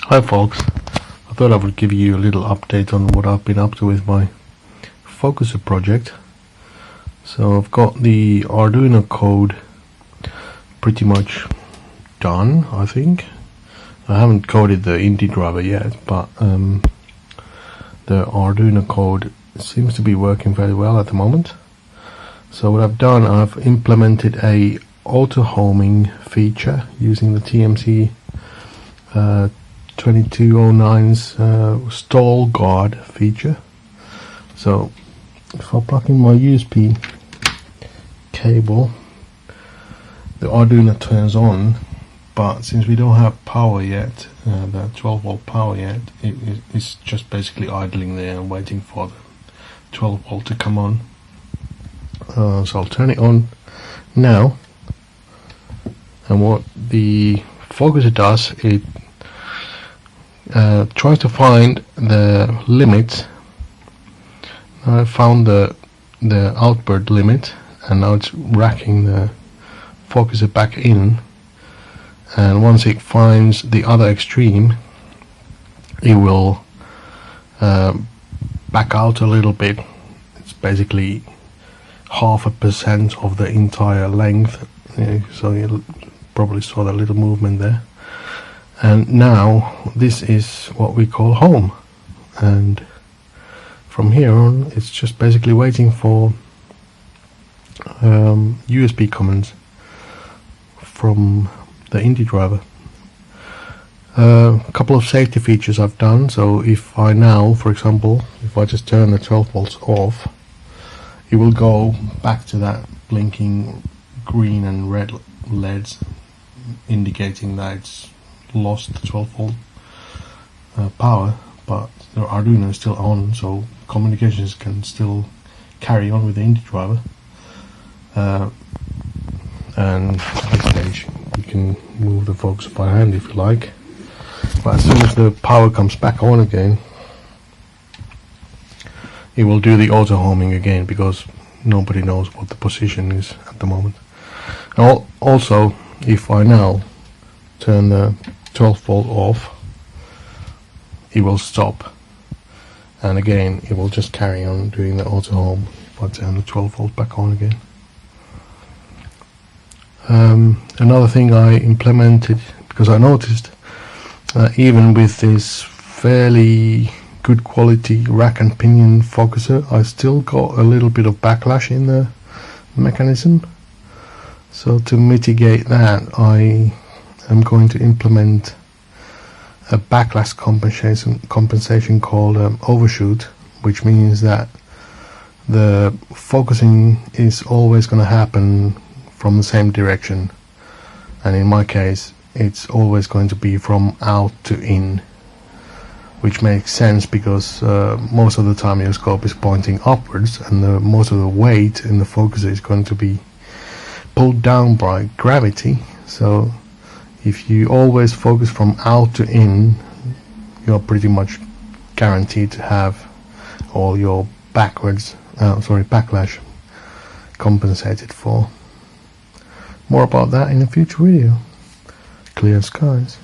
Hi folks, I thought I would give you a little update on what I've been up to with my Focuser project. So I've got the Arduino code pretty much done, I think. I haven't coded the Indy driver yet, but the Arduino code seems to be working very well at the moment. So what I've done, I've implemented a auto homing feature using the TMC 2209's stall guard feature. So if I plug in my USB cable, the Arduino turns on, but since we don't have power yet, the 12-volt power yet, it's just basically idling there and waiting for the 12-volt to come on. So I'll turn it on now, and what the Focuser does, it tries to find the limit. I found the output limit, and now it's racking the Focuser back in, and once it finds the other extreme, it will back out a little bit. It's basically 0.5% of the entire length, so you probably saw that little movement there. And now this is what we call home, and from here on it's just basically waiting for USB commands from the Indy driver. A couple of safety features I've done. So if I now, for example, if I just turn the 12 volts off, it will go back to that blinking green and red LEDs indicating that it's lost the 12 volt power, but the Arduino is still on, so communications can still carry on with the Indy driver. And at this stage you can move the Focuser by hand if you like, but as soon as the power comes back on again, it will do the auto homing again, because nobody knows what the position is at the moment. Also, if I now turn the 12 volt off, it will stop, and again it will just carry on doing the auto home if I turn the 12 volt back on again. Another thing I implemented, because I noticed even with this fairly good quality rack and pinion Focuser, I still got a little bit of backlash in the mechanism. So to mitigate that, I am going to implement a backlash compensation called overshoot, which means that the focusing is always going to happen from the same direction, and in my case it's always going to be from out to in, which makes sense because most of the time your scope is pointing upwards, and most of the weight in the Focuser is going to be pulled down by gravity. So if you always focus from out to in, you're pretty much guaranteed to have all your backlash compensated for. More about that in a future video. Clear skies.